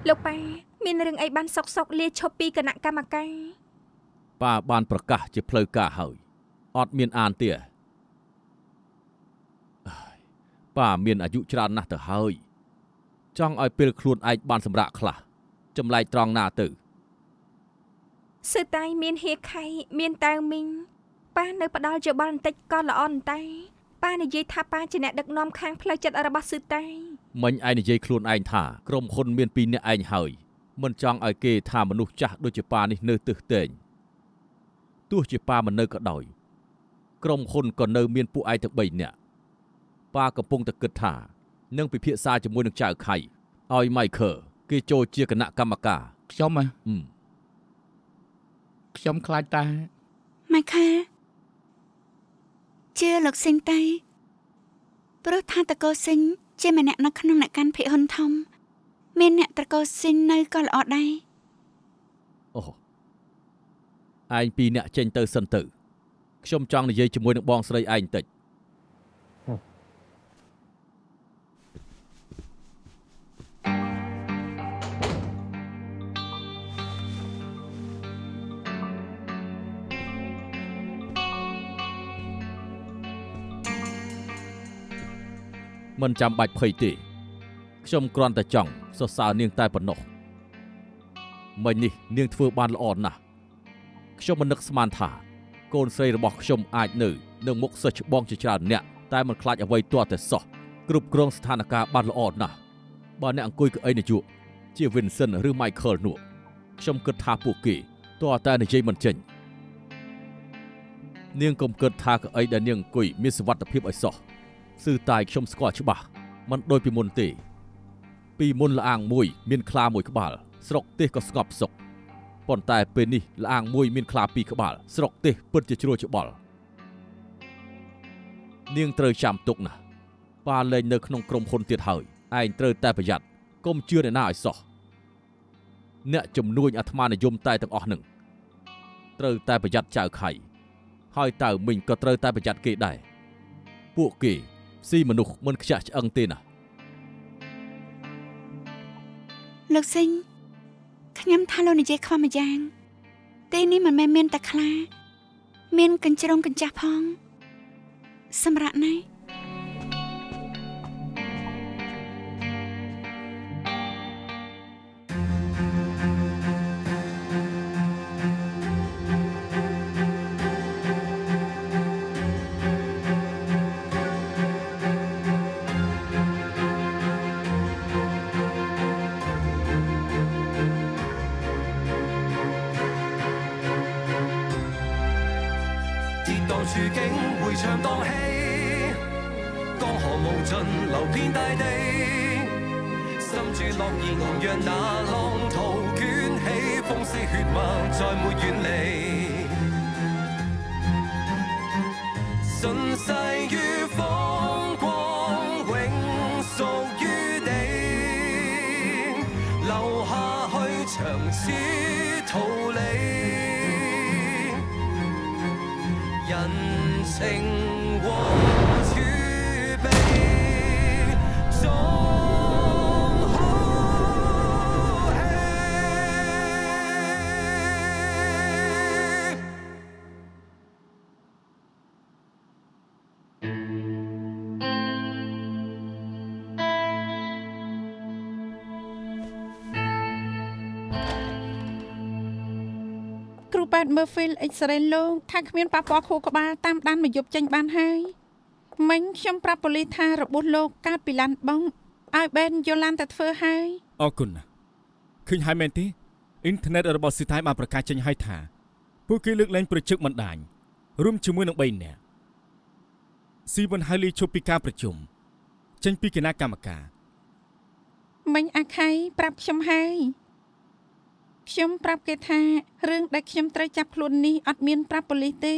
លោកប៉ាមានរឿងអីបានសុកលាឈប់ពីគណៈកម្មការប៉ាបានប្រកាសជាផ្លូវការហើយអត់មានអានទេប៉ាមានអាយុច្រើនណាស់ទៅហើយចង់ឲ្យពេលខ្លួនឯងបានសម្រាកខ្លះចម្លែកត្រង់ណាទៅសឺតៃមានហៀខៃមានតៅមីងប៉ានៅផ្ដាល់យោបល់បន្តិចក៏ល្អតែប៉ានិយាយថាប៉ាជាអ្នកដឹកនាំខាងផ្លូវចិត្តរបស់សឺតៃមិញឯងនិយាយខ្លួនឯងថាក្រុមហ៊ុនមាន2នាក់ឯងហើយមិនចង់ឲ្យគេថាមនុស្សចាស់ដូចជាប៉ានេះនៅទឹះតែងទោះជាប៉ាមិននៅក៏ដោយក្រុមហ៊ុនក៏នៅមានពួកឯងទាំង3នាក់ប៉ាកំពុងតែគិតថានឹងពិភាក្សាជាមួយនឹងចៅខៃឲ្យ Michael គេចូលជាគណៈកម្មការខ្ញុំខ្លាចតា Michael ជឿលោកស៊ីងតៃព្រោះថាតកោស៊ីងជាម្នាក់នៅក្នុងអ្នកកាន់ភាគហ៊ុនធំមានអ្នកតកោស៊ីងនៅក៏ល្អដែរអូឯង2នាក់ចេញទៅសិនទៅខ្ញុំចង់និយាយជាមួយនឹងបងស្រីឯងបន្តិចមិនចាំបាច់ភ័យទេខ្ញុំគ្រាន់តែចង់សរសើរនាងតែប៉ុណ្ណោះមិញនេះនាងធ្វើបានល្អណាស់ខ្ញុំមិននឹកស្មានថាកូនស្រីរបស់ខ្ញុំអាចនៅមុខសិស្សច្បងជាច្រើនអ្នកតែមិនខ្លាចអ្វីទាល់តែសោះគ្រប់គ្រងស្ថានភាពបានល្អណាស់បើអ្នកអង្គុយកៅអីនយោជា Vincent ឬ Michael នោះខ្ញុំគិតថាពួកគេទាល់តែនិយាយមិនចេញនាងកុំគិតថាកៅអីដែលនាងអង្គុយមានសុវត្ថិភាពឲ្យសោះសឺតែខ្ញុំស្គាល់ច្បាស់មិនដូចពីមុនទេពីមុនលាងមួយមានខ្លាមួយក្បាលស្រុកទេសក៏ស្ងប់សុខប៉ុន្តែពេលនេះលាងមួយមានខ្លា2ក្បាលស្រុកទេសពិតជាជ្រួលច្បល់នាងត្រូវចាំទុកណាប៉ាលែងនៅក្នុងក្រុមហ៊ុនទៀតហើយឯងត្រូវតែប្រយ័ត្នកុំជឿអ្នកណាឲ្យសោះអ្នកជំនួញអាត្មានិយមតែទាំងអស់នឹងត្រូវតែប្រយ័ត្នចៅខៃហើយតើមីងក៏ត្រូវតែប្រយ័ត្នគេដែរពួកគេស៊ីមនុស្សមិនខ្ជះឆ្អឹងទេណាលោកស៊ីងខ្ញុំថាលោកនិយាយខ្វះមួយយ៉ាងទីនេះមិនមែនមានតែខ្លាមានកញ្ជ្រោងកញ្ចាស់ផងសម្រាប់ណា處境迴腸蕩氣，江河無盡流遍大地，心住樂兒讓那浪濤捲起，風絲血脈再沒遠離，順勢於風光永屬於你，留下去長此逃離。人情和儲備總好氣。គ្រូប៉ែតមើល Phil X-ray លោកថាគ្មានប៉ះពាល់ខួរក្បាលតាមដានមកយប់ចេញបានហើយមិញខ្ញុំប្រាប់ប៉ូលីសថារបួសលោកកើតពីឡានបងឲ្យបែនយកឡានទៅធ្វើហើយអរគុណឃើញហើយមែនទេអ៊ីនធឺណិតរបស់ស៊ីថៃបានប្រកាសចេញឲ្យថាពួកគេលើកលែងប្រជឹកមិនដាញរួមជាមួយនឹង3នាក់ស៊ីវិនហើយលីឈប់ពីការប្រជុំចេញពីគណៈកម្មការមិញអាខៃប្រាប់ខ្ញុំហើយខ្ញុំប្រាប់គេថារឿងដែលខ្ញុំត្រូវចាប់ខ្លួននេះអត់មានប្រាប់ប៉ូលីសទេ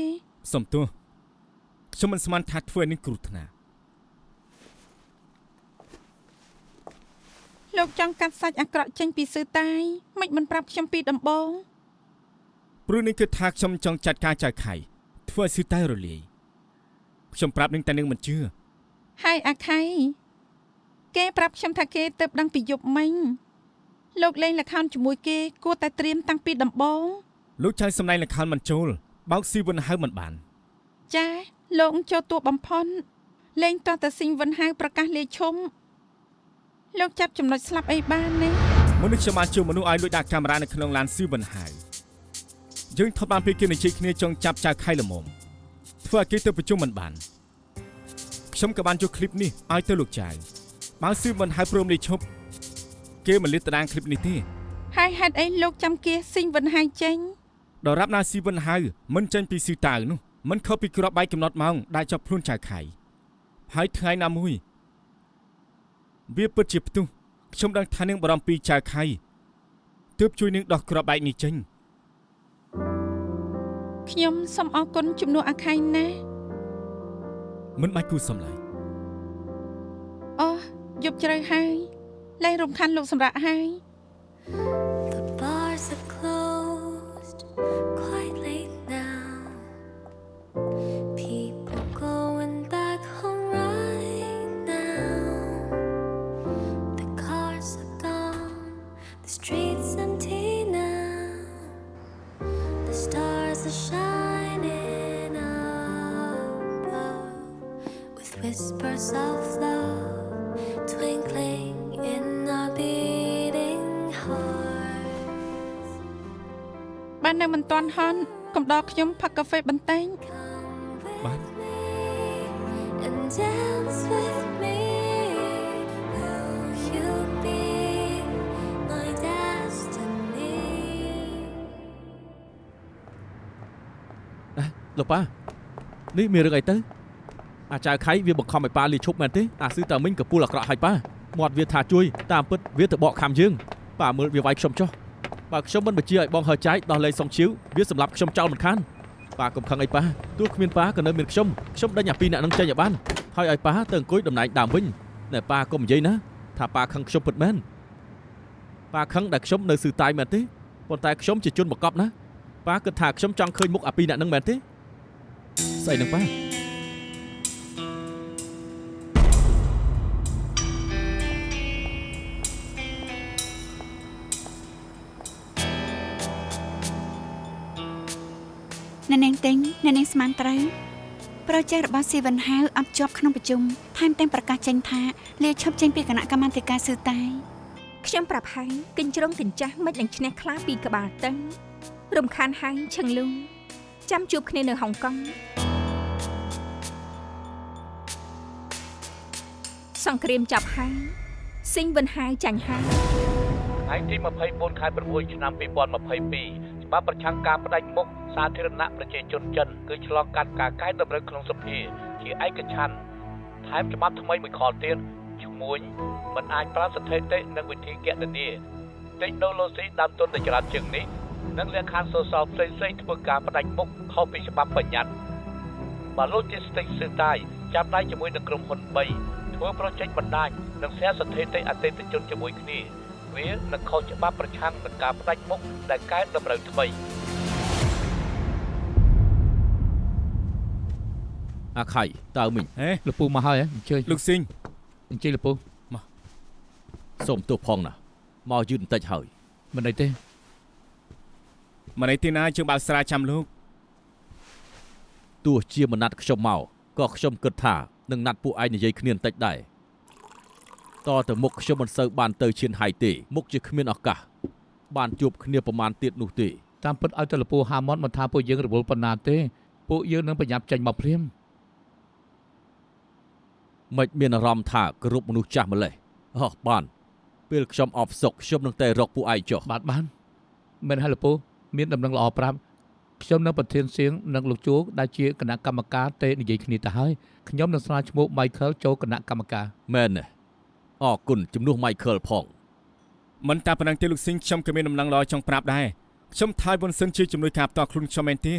សំទោសខ្ញុំមិនស្មានថាធ្វើនេះគ្រោះថ្នាក់លោកចង់កាត់សាច់អាក្រក់ចេញពីសឺតៃមិនប្រាប់ខ្ញុំពីដំបូងព្រោះនេះគឺថាខ្ញុំចង់ចាត់ការចៅខៃធ្វើឲ្យសឺតៃរលាយខ្ញុំប្រាប់នឹងតែនឹងមិនជឿហើយអាខៃគេប្រាប់ខ្ញុំថាគេទៅដឹងពីយប់មិញ លោកលេងល្ខោនជាមួយគេគួរតែត្រៀមតាំងពីដំបូង លោកចៅសម្ដែងល្ខោនមិនចូលបោកស៊ីវិនហៅមិនបាន ចាលោកចូលតួបំផុនលេងតោះតែស៊ីងវិនហៅប្រកាសលេឈុំលោកចាប់ចំណុចស្លាប់អីបានណា មុននេះខ្ញុំបានជួបមនុស្សឲ្យលួចដាក់កាមេរ៉ានៅក្នុងឡានស៊ីវិនហៅយើងថតបានពីគេនិយាយគ្នាចង់ចាប់ចៅខៃល្មមធ្វើឲ្យគេទៅប្រជុំមិនបានខ្ញុំក៏បានយកคลิปនេះឲ្យទៅលោកចៅបើស៊ីវិនហៅព្រមលេឈប់គេមិនលាតត្រដាងคลิปនេះទេ ហើយហេតុអីលោកចាំគៀស៊ីងវិនហៅចេញ ដរាបណាស៊ីវិនហៅមិនចេញពីស៊ីតៅនោះមិនខុសពីក្របបែកកំណត់ម៉ោងដែលចាប់ខ្លួនចៅខៃហើយថ្ងៃណាមួយវាពិតជាផ្ទុះខ្ញុំដឹងថានឹងបារម្ភពីចៅខៃទើបជួយនឹងដោះក្របបែកនេះចេញ ខ្ញុំសូមអរគុណជំនួសអាខៃណាស់ មិនបាច់គូសំឡើយ អូយប់ជ្រៅហើយលែងរំខានលោកសម្រាប់ហើយ The bars are closed quite late now. People going back home right now. The cars are gone, the streets empty now. The stars are shining above with whispers of love twinkling in our beating hearts. បាននៅមិនទាន់ហន់កំដរខ្ញុំផឹកកាហ្វេបន្តិច Come Bye. with me and dance with me. Will you be my destiny? លោកប៉ានេះមានរឿងអីទៅអាចៅខៃវាបង្ខំឲ្យប៉ាលាឈប់មែនទេអាស៊ឺតាមីងក៏ពូលអាក្រក់ឲ្យប៉ាមាត់វាថាជួយតាមពិតវាទៅបកខំយើងប៉ាមើលវាវាយខ្ញុំចុះបើខ្ញុំមិនបញ្ជាឲ្យបងហើចែកដោះលែងសុងឈៀវវាសម្រាប់ខ្ញុំចោលមិនខានប៉ាកុំខឹងអីប៉ាទោះគ្មានប៉ាក៏នៅមានខ្ញុំដេញអាពីរអ្នកនឹងចេញឲ្យបានហើយឲ្យប៉ាទៅអង្គុយតំណែងដើមវិញណែប៉ាកុំនិយាយណាថាប៉ាខឹងខ្ញុំពិតមែនប៉ាខឹងដែលខ្ញុំនៅស៊ឺតាយមែនទេប៉ុន្តែខ្ញុំជាជនបង្កប់ណាប៉ាគិតថាខ្ញុំចង់ឃើញមុខអាពីរអ្នកនឹងមែនទេស្អីនឹងប៉ា អ្នកនាងទិញអ្នកនាងស្មានត្រូវប្រជែករបស់ស៊ីវិនហៅអត់ជាប់ក្នុងប្រជុំថែមទាំងប្រកាសចេញថាលាឈប់ចេញពីគណៈកម្មាធិការស៊ឺតាយ ខ្ញុំប្រាប់ហើយកញ្ជ្រងកញ្ចាស់មិននឹងឈ្នះខ្លាពីក្បាលតឹងរំខានហើយឈឹងលូចាំជួបគ្នានៅហុងកុងសង្គ្រាមចាប់ហើយស៊ីងវិនហៅចាញ់ហើយ ថ្ងៃទី24ខែ6ឆ្នាំ2022ច្បាប់ប្រឆាំងការផ្ដាច់មុខសាធារណៈប្រជាជនចិនគឺឆ្លងកាត់ការកែតម្រូវក្នុងសភាជាឯកច្ឆន្ទថែមច្បាប់ថ្មីមួយខទៀតឈ្មោះមិនអាចប្រើស្ថិតិនិងវិធីគណនា Technology ដើមទុនដែលច្រើនជាងនេះនិងលក្ខខណ្ឌសរសើរផ្សេងៗធ្វើការផ្ដាច់មុខខុសពីច្បាប់បញ្ញត្តិបើ Logistics ស៊ឺតាយចាប់ដៃជាមួយនឹងក្រុមហ៊ុន3ធ្វើប្រជែងបណ្ដាញនិងshareស្ថិតិអតិថិជនជាមួយគ្នាវានឹងខុសច្បាប់ប្រឆាំងនឹងការផ្ដាច់មុខដែលកែតម្រូវថ្មី អាខៃតើមីង ហេ លោកពូមកហើយអញ្ជើញ លោកស៊ីង អញ្ជើញលោកពូ សូមទោសផងណាមកយឺតបន្តិចហើយ មិនអីទេ មិនអីទេណាជើងបើកស្រាចាំលោក ទោះជាមិនណាត់ខ្ញុំមកក៏ខ្ញុំគិតថានឹងណាត់ពួកឯងនិយាយគ្នាបន្តិចដែរតទៅមុខខ្ញុំមិនសូវបានទៅឈានហៃទេមុខជាគ្មានឱកាសបានជួបគ្នាប្រមាណទៀតនោះទេ តាមពិតឲ្យទៅលោកពូហាម៉ុនមិនថាពួកយើងរវល់ប៉ុណ្ណាទេពួកយើងនឹងប្រញាប់ចេញមកព្រាម មិនមានអារម្មណ៍ថាគ្រប់មនុស្សចាស់ម្លេះអោះបានពេលខ្ញុំអបសុកខ្ញុំនឹងតែរកពួកឯងចុះ បានមិនហើយលោកពូមានដំណឹងល្អប្រាប់ខ្ញុំនឹងប្រធានសៀងនិងលោកជួដែលជាគណៈកម្មការទេនិយាយគ្នាទៅហើយខ្ញុំនឹងស្នើឈ្មោះ Michael ចូលគណៈកម្មការ មែនទេអរគុណជំនួស Michael ផង មិនតែប៉ុណ្ណឹងទេលោកស៊ីងខ្ញុំក៏មានដំណឹងល្អចង់ប្រាប់ដែរខ្ញុំថៃវុនសិនជាជំនួយការផ្ទាល់ខ្លួនខ្ញុំមែនទេ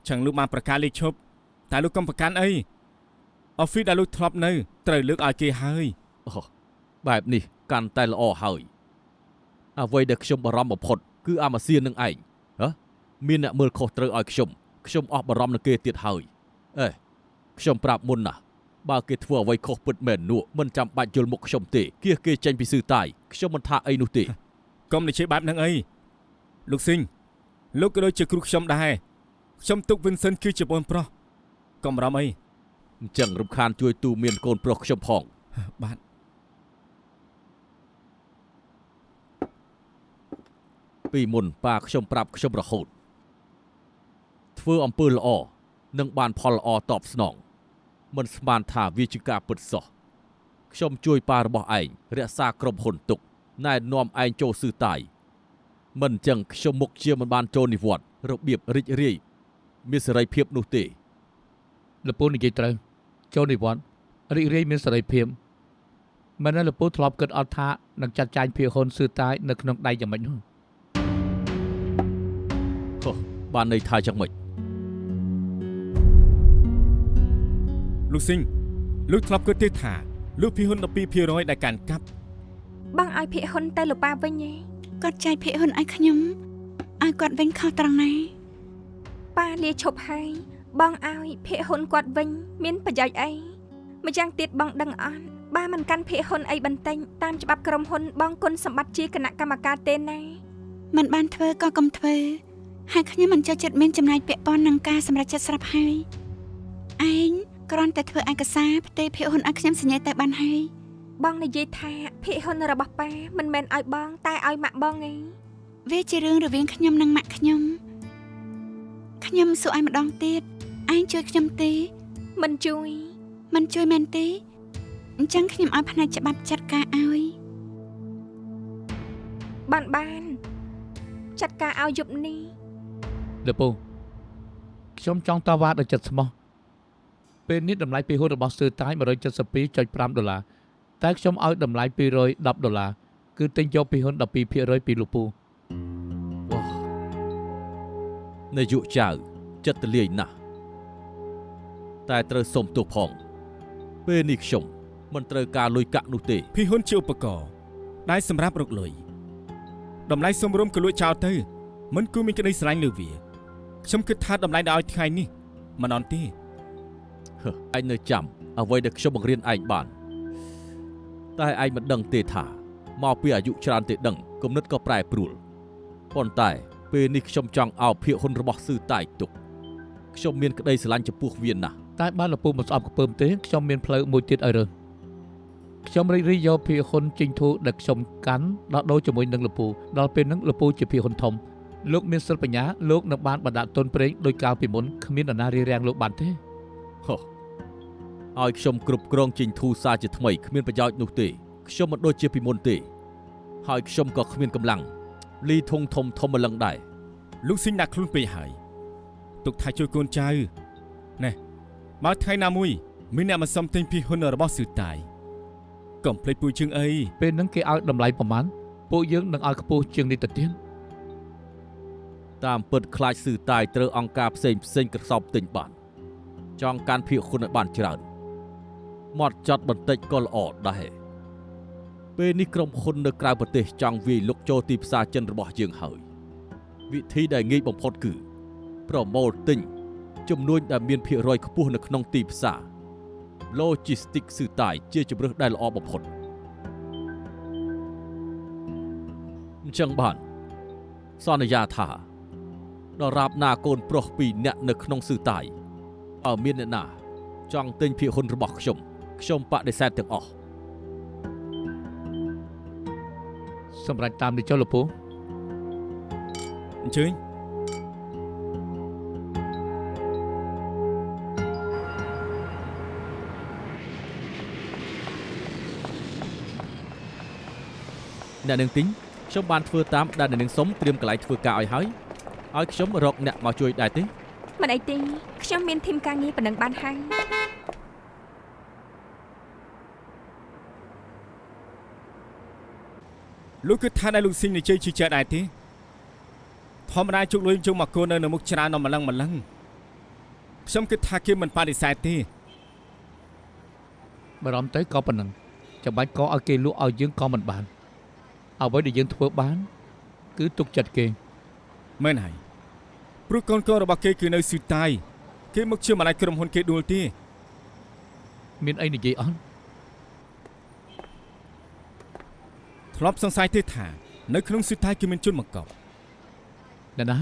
ចឹងលោកបានប្រកាសលេខឈប់តែលោកកុំប្រកាន់អី Office ដែលលោកធ្លាប់នៅត្រូវលើកឲ្យគេហើយ អូបែបនេះកាន់តែល្អហើយអ្វីដែលខ្ញុំបារម្ភបំផុតគឺអាម៉ាស៊ីននឹងឯងហ៎មានអ្នកមើលខុសត្រូវឲ្យខ្ញុំអស់បារម្ភនឹងគេទៀតហើយអេខ្ញុំប្រាប់មុនណាបើគេធ្វើអ្វីខុសពិតមែននោះមិនចាំបាច់យល់មុខខ្ញុំទេគៀសគេចេញពីស៊ឺតាយខ្ញុំមិនថាអីនោះទេ កុំនិយាយបែបហ្នឹងអីលោកស៊ីងលោកក៏ដូចជាគ្រូខ្ញុំដែរខ្ញុំទុកវិនសិនគឺជាបងប្រុសកុំរំអី អញ្ចឹងរំខានជួយទូមានកូនប្រុសខ្ញុំផង បាទ ពីមុនប៉ាខ្ញុំប្រាប់ខ្ញុំរហូតធ្វើអំពើល្អនឹងបានផលល្អតបស្នងមិនស្មានថាវាជាការពិតសោះខ្ញុំជួយប៉ារបស់ឯងរក្សាក្រុមហ៊ុនទុកណែនាំឯងចូលស៊ឺតាយមិនអញ្ចឹងខ្ញុំមុខជាមិនបានចូលនិវត្តន៍របៀបរីករាយមានសេរីភាពនោះទេ លពូនិយាយត្រូវចូលនិវត្តន៍រីករាយមានសេរីភាពមិនណាលពូធ្លាប់គិតអត់ថានឹងចាត់ចែងភាគហ៊ុនស៊ឺតាយនៅក្នុងដៃយ៉ាងម៉េចនោះ ហ៎បានន័យថាយ៉ាងម៉េច លោកស៊ីងលោកធ្លាប់គិតទេថាលោកភាគហ៊ុន 12% ដែលកាន់កាប់ បងឲ្យភាគហ៊ុនទៅលោកប៉ាវិញឯង គាត់ចែកភាគហ៊ុនឲ្យខ្ញុំឲ្យគាត់វិញខុសត្រង់ណា ប៉ាលាឈប់ហើយបងឲ្យភាគហ៊ុនគាត់វិញមានប្រយោជន៍អីម្យ៉ាងទៀតបងដឹងអត់បើមិនកាន់ភាគហ៊ុនអីបន្តិចតាមច្បាប់ក្រុមហ៊ុនបងគុណសម្បត្តិជាគណៈកម្មការទេណា មិនបានធ្វើក៏កុំធ្វើហើយខ្ញុំមិនចូលចិត្តមានចំណាយពាក់ព័ន្ធនឹងការសម្រេចចិត្តស្រាប់ហើយឯងគ្រាន់តែធ្វើឯកសារផ្ទេរភាគហ៊ុនឲ្យខ្ញុំសញ្ញាទៅបានហើយ បងនិយាយថាភាគហ៊ុនរបស់ប៉ាមិនមែនឲ្យបងតែឲ្យម៉ាក់បងឯង វាជារឿងរវាងខ្ញុំនិងម៉ាក់ខ្ញុំសួរឲ្យម្ដងទៀតឯងជួយខ្ញុំទេ មិនជួយ មែនទេអញ្ចឹងខ្ញុំឲ្យផ្នែកច្បាប់ចាត់ការឲ្យ បានចាត់ការឲ្យយប់នេះ លពូខ្ញុំចង់តវ៉ាដោយចិត្តស្មោះពេលនេះតម្លៃភាគហ៊ុនរបស់ស៊ឺតាយ $172.5 តែខ្ញុំឲ្យតម្លៃ$210គឺទិញយកភាគហ៊ុន 12% ពីលពូ នាយកចៅចិត្តទលាយណាស់តែត្រូវសុំទោសផងពេលនេះខ្ញុំមិនត្រូវការលុយកាក់នោះទេ ភាគហ៊ុនជាឧបករណ៍ដែលសម្រាប់រកលុយតម្លៃសមរម្យក៏លួចចោលទៅមិនគួរមានក្តីស្រឡាញ់លើវាខ្ញុំគិតថាតម្លៃដែលឲ្យថ្ងៃនេះមិនអន់ទេ ហឺឯងនៅចាំអ្វីដែលខ្ញុំបង្រៀនឯងបានតែឯងមិនដឹងទេថាមកពីអាយុច្រើនទេដឹងគំនិតក៏ប្រែប្រួលប៉ុន្តែពេលនេះខ្ញុំចង់ឲ្យភាគហ៊ុនរបស់ស៊ឺតាយទុកខ្ញុំមានក្តីស្រឡាញ់ចំពោះវាណាស់ តែបានលពូមិនស្អប់ខ្ពើមទេខ្ញុំមានផ្លូវមួយទៀតឲ្យរើសខ្ញុំរីករាយយកភាគហ៊ុនជីងធូដែលខ្ញុំកាន់ដល់ដូរជាមួយនឹងលពូដល់ពេលហ្នឹងលពូជាភាគហ៊ុនធំលោកមានសិលបញ្ញាលោកនឹងបានបណ្ដាក់ទុនប្រេងដោយកាលពីមុនគ្មាននរណារារាំងលោកបានទេ ហោះឲ្យខ្ញុំគ្រប់គ្រងជីងធូសារជាថ្មីគ្មានប្រយោជន៍នោះទេខ្ញុំមិនដូចជាពីមុនទេហើយខ្ញុំក៏គ្មានកម្លាំងលីធុងធំម្លឹងដែរ លោកស៊ីងដាក់ខ្លួនពេកហើយទុកថាជួយកូនចៅណែបើថ្ងៃណាមួយមានអ្នកមកសុំទិញភាគហ៊ុនរបស់ស៊ឺតាយកុំភ្លេចពូជើងអី ពេលហ្នឹងគេឲ្យតម្លៃប្រមាណពួកយើងនឹងឲ្យខ្ពស់ជាងនេះទៅទៀត តាមពិតខ្លាចស៊ឺតាយត្រូវអង្គការផ្សេងក្រសោបទិញបានចង់កាន់ភាគហ៊ុនឲ្យបានច្រើនមកចត់បន្តិចក៏ល្អដែរពេលនេះក្រុមហ៊ុននៅក្រៅប្រទេសចង់វាយលុកចូលទីផ្សារចិនរបស់យើងហើយវិធីដែលងាយបំផុតគឺប្រមូលទិញចំនួនដែលមានភាគរយខ្ពស់នៅក្នុងទីផ្សារ Logistics ស៊ឺតាយជាជម្រើសដែលល្អបំផុតអញ្ចឹងបានសន្យាថាដរាបណាកូនប្រុស2នាក់នៅក្នុងស៊ឺតាយឲ្យមានអ្នកណាចង់ទិញភាគហ៊ុនរបស់ខ្ញុំបដិសេធទាំងអស់ សម្រាប់តាមនេះចុះលពូ អញ្ជើញ អ្នកនឹងទិញខ្ញុំបានធ្វើតាមដែលអ្នកនឹងសុំត្រៀមកន្លែងធ្វើការឲ្យហើយខ្ញុំរកអ្នកមកជួយដែរទេ មិនអីទេខ្ញុំមានធីមការងារប៉ុណ្ណឹងបានហើយ លោកគិតថាដែលលោកស៊ីងនិយាយជឿជាក់ដែរទេធម្មតាជុកលុយជុំមកកូននៅមុខច្រើនដល់ម្លឹងខ្ញុំគិតថាគេមិនបដិសេធទេ បារម្ភទៅក៏ប៉ុណ្ណឹងចាំបាច់ក៏ឲ្យគេលក់ឲ្យយើងក៏មិនបានអ្វីដែលយើងធ្វើបានគឺទុកចិត្តគេ មែនហើយព្រោះកូនរបស់គេគឺនៅស៊ឺតាយគេមកជាម្លាយក្រុមហ៊ុនគេដួលទេ មានអីនិយាយអត់ ធ្លាប់សង្ស័យទេថា នៅក្នុងស៊ីតាយគឺមានជនបង្កប់ អ្នកណា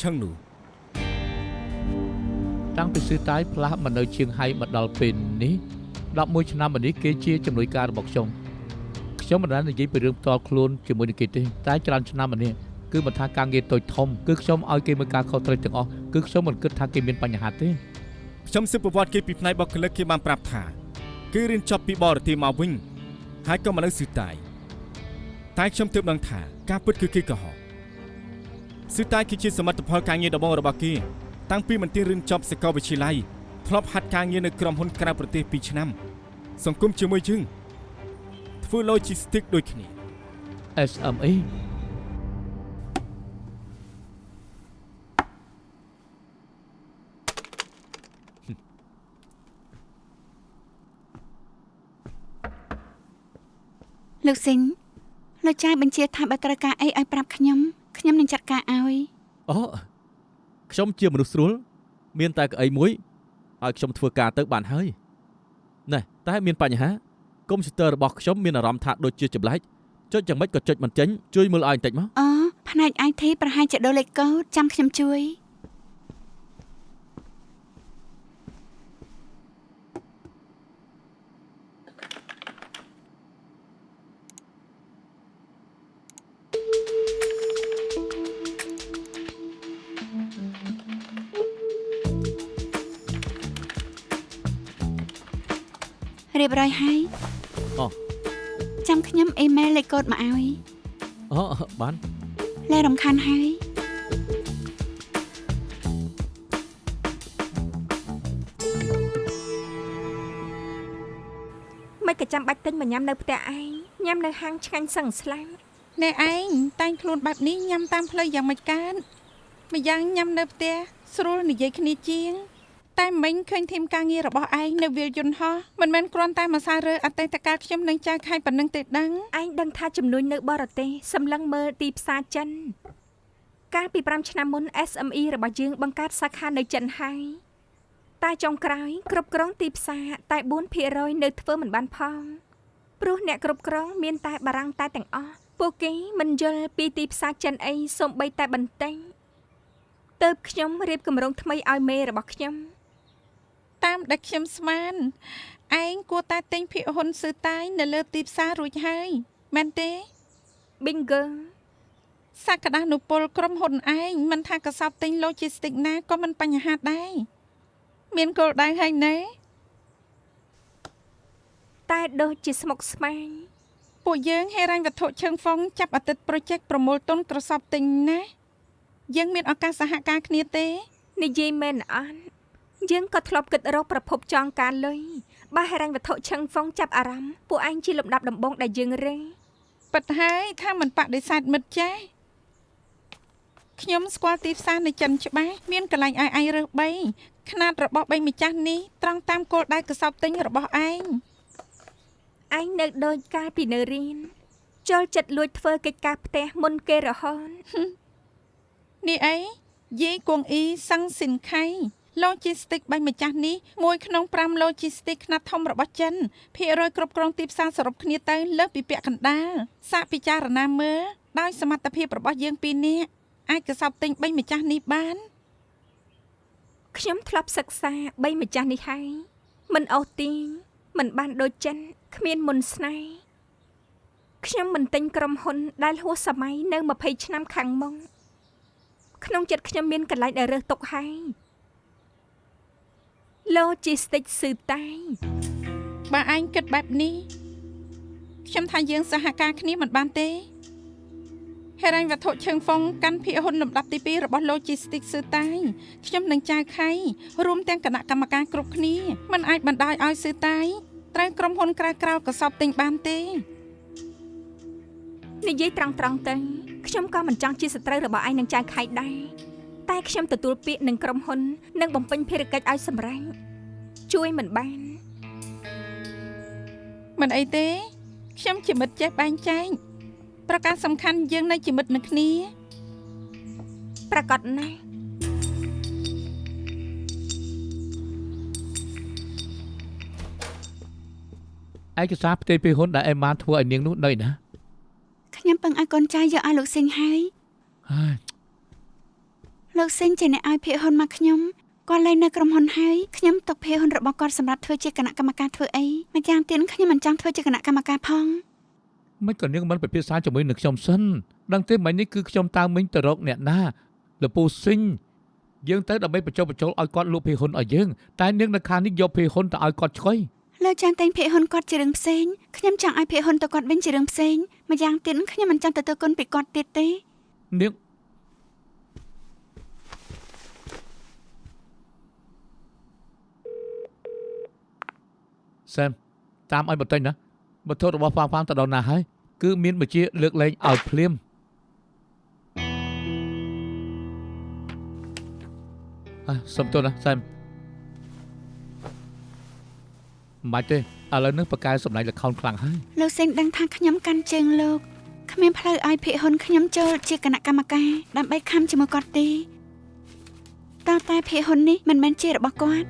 ឆឹងនោះ តាំងពីសៀតាយផ្លាស់មកនៅជាងហៃមកដល់ពេលនេះ11ឆ្នាំមកនេះគេជាជំនួយការរបស់ខ្ញុំមិនដែលនិយាយពីរឿងផ្ទាល់ខ្លួនជាមួយនឹងគេទេតែច្រើនឆ្នាំមកនេះគឺមិនថាការងារតូចធំគឺខ្ញុំឲ្យគេមើលការខុសត្រូវទាំងអស់គឺខ្ញុំមិនគិតថាគេមានបញ្ហាទេ ខ្ញុំសិបប្រវត្តិគេពីផ្នែកបុគ្គលិកគេបានប្រាប់ថាគេរៀនចប់ពីបរទេសមកវិញហើយក៏មកនៅស៊ីតាយតែខ្ញុំទើបដឹងថាការពិតគឺគេកុហកស៊ីតាយគឺជាសមិទ្ធផលការងារដំបូងរបស់គេតាំងពីមន្ទីររៀនចប់សាកលវិទ្យាល័យធ្លាប់ហាត់ការងារនៅក្រុមហ៊ុនក្រៅប្រទេស2ឆ្នាំសង្គមជាមួយយើងធ្វើ logistics ដូចគ្នា SME លោកស៊ីងលោកចាយបញ្ជាថាបើត្រូវការអីឲ្យប្រាប់ខ្ញុំនឹងចាត់ការឲ្យ អូខ្ញុំជាមនុស្សស្រួលមានតែក្អីមួយឲ្យខ្ញុំធ្វើការទៅបានហើយណែតែមានបញ្ហាកុំព្យូទ័ររបស់ខ្ញុំមានអារម្មណ៍ថាដូចជាចម្លែកចុចយ៉ាងម៉េចក៏ចុចមិនចេញជួយមើលឲ្យបន្តិចមក អូផ្នែក IT ប្រហែលជាដូរលេខកូដចាំខ្ញុំជួយ រៀបរយហើយ អូ ចាំខ្ញុំអ៊ីមែលលេខកូដមកឲ្យ អូបាន លែរំខានហើយ មិនក៏ចាំបាច់ទិញមកញ៉ាំនៅផ្ទះឯងញ៉ាំនៅហាងឆ្ងាញ់សឹងស្លាប់ អ្នកឯងតែងខ្លួនបែបនេះញ៉ាំតាមផ្លូវយ៉ាងម៉េចកើតម្យ៉ាងញ៉ាំនៅផ្ទះស្រួលនិយាយគ្នាជាងតែមិញឃើញធីមការងាររបស់ឯងនៅវាលយន្តហោះមិនមែនគ្រាន់តែមកសាររើអតីតកាលខ្ញុំនឹងចៅខៃប៉ុណ្ណឹងទេដឹង ឯងដឹងថាចំនួននៅបរទេសសម្លឹងមើលទីផ្សារចិនកាលពី5ឆ្នាំមុន SME របស់យើងបង្កើតសាខានៅចិនហើយតែចុងក្រោយគ្រប់គ្រងទីផ្សារតែ 4% នៅធ្វើមិនបានផងព្រោះអ្នកគ្រប់គ្រងមានតែបារាំងតែទាំងអស់ពួកគេមិនយល់ពីទីផ្សារចិនអីសូម្បីតែបន្តិចទើបខ្ញុំរៀបគម្រោងថ្មីឲ្យមេរបស់ខ្ញុំ តាមដែលខ្ញុំស្មានឯងគួរតែទិញភាគហ៊ុនស៊ឺតាយនៅលើទីផ្សាររួចហើយមែនទេ Bingo សក្តានុពលក្រុមហ៊ុនឯងមិនថាកសោបទិញ logistics ណាក៏មិនបញ្ហាដែរមានគោលដៅហើយណែ តែដូចជាស្មុកស្មាញ ពួកយើងហេរ៉ាញ់វត្ថុឈើងហ្វុងចាប់អាទិត្យ project ប្រមូលទុនក្រសោបទិញណាយើងមានឱកាសសហការគ្នាទេ និយាយមែនអត់យើងក៏ធ្លាប់គិតរកប្រភពចងការលុយបើហេរ៉ាញ់វត្ថុឈឹងហ្វុងចាប់អារម្មណ៍ពួកឯងជាលំដាប់ដំបងដែលយើងរេ ពិតហើយថាមិនបដិសេធមិត្តចាស់ខ្ញុំស្គាល់ទីផ្សារនៅចិនច្បាស់មានកន្លែងឲ្យឯងរើសបីຂະຫນាតរបស់បីម្ចាស់នេះត្រង់តាមគោលដៅកសោបទិញរបស់ឯង ឯងនៅដូចកាលពីនៅរៀនចូលចិត្តលួចធ្វើកិច្ចការផ្ទះមុនគេរហូត នេះអីយីគងអ៊ីសឹងស៊ីនខៃ logistics បីម្ចាស់នេះមួយក្នុង5 logistics ខ្នាតធំរបស់ចិនភាគរយគ្រប់គ្រងទីផ្សារសរុបគ្នាទៅលើសពីពាក់កណ្ដាលសាកពិចារណាមើលដោយសមត្ថភាពរបស់យើងពីរនាក់អាចកសោបទិញបីម្ចាស់នេះបាន ខ្ញុំធ្លាប់សិក្សាបីម្ចាស់នេះហើយមិនអូសទាញមិនបានដូចចិនគ្មានមុនស្នេហ៍ខ្ញុំមិនទិញក្រុមហ៊ុនដែលហួសសម័យនៅ20ឆ្នាំខាងមុខក្នុងចិត្តខ្ញុំមានកន្លែងដែលរើសទុកហើយ Logistics ស៊ឺតាយ បើឯងគិតបែបនេះខ្ញុំថាយើងសហការគ្នាមិនបានទេហេរ៉ាញ់វត្ថុឈើងហ្វុងកាន់ភាគហ៊ុនលំដាប់ទី2របស់ logistics ស៊ឺតាយខ្ញុំនឹងចៅខៃរួមទាំងគណៈកម្មការគ្រប់គ្នាមិនអាចបណ្ដោយឲ្យស៊ឺតាយត្រូវក្រុមហ៊ុនក្រៅកសោបទិញបានទេ និយាយត្រង់ទៅខ្ញុំក៏មិនចង់ជាសត្រូវរបស់ឯងនឹងចៅខៃដែរតែខ្ញុំទទួលពាក្យនឹងក្រុមហ៊ុននឹងបំពេញភារកិច្ចឲ្យសម្រេចជួយមិនបាន មិនអីទេខ្ញុំជាមិត្តចេះបែងចែកប្រការសំខាន់យើងនៅជាមិត្តនឹងគ្នា ប្រកាសណាស់ ឯកសារផ្ទេរពីហ៊ុនដែលអេម៉ានធ្វើឲ្យនាងនោះនៅណា ខ ខ្ញុំពឹងឲ្យកូនចៅយកឲ្យលោកសេងហើយ ហើយ លោកសេងជាអ្នកឲ្យភាគហ៊ុនមកខ្ញុំគាត់លែងនៅក្រុមហ៊ុនហើយខ្ញុំទុកភាគហ៊ុនរបស់គាត់សម្រាប់ធ្វើជាគណៈកម្មការធ្វើអីម្យ៉ាងទៀតខ្ញុំមិនចង់ធ្វើជាគណៈកម្មការផង មិនក៏នាងមិនពិភាក្សាជាមួយនឹងខ្ញុំសិនដឹងទេមិញនេះគឺខ្ញុំតាមមិញទៅរកអ្នកណាលពូស៊ីងយើងទៅដើម្បីបញ្ចុះបញ្ចូលឲ្យគាត់លក់ភាគហ៊ុនឲ្យយើងតែនាងនៅខាងនេះយកភាគហ៊ុនទៅឲ្យគាត់ឆ្កុយ លោកចង់តែងភាគហ៊ុនគាត់ជារឿងផ្សេងខ្ញុំចង់ឲ្យភាគហ៊ុនទៅគាត់វិញជារឿងផ្សេងម្យ៉ាងទៀតខ្ញុំមិនចង់ទទួលគុណពីគាត់ទៀតទេ នាងសែមតាមឲ្យបន្តិចណាវត្ថុរបស់ហ្វាងទៅដល់ណាហើយគឺមានបញ្ជាលើកលែងឲ្យភ្លាមសុំទោសណាសែមមិនបាច់ទេឥឡូវនេះប្រកែសម្ដែងល្ខោនខ្លាំងហើយ លោកសេងដឹងថាខ្ញុំកាន់ជើងលោកគ្មានផ្លូវឲ្យភាគហ៊ុនខ្ញុំចូលជាគណៈកម្មការដើម្បីខំជាមួយគាត់ទេតើតែភាគហ៊ុននេះមិនមែនជារបស់គាត់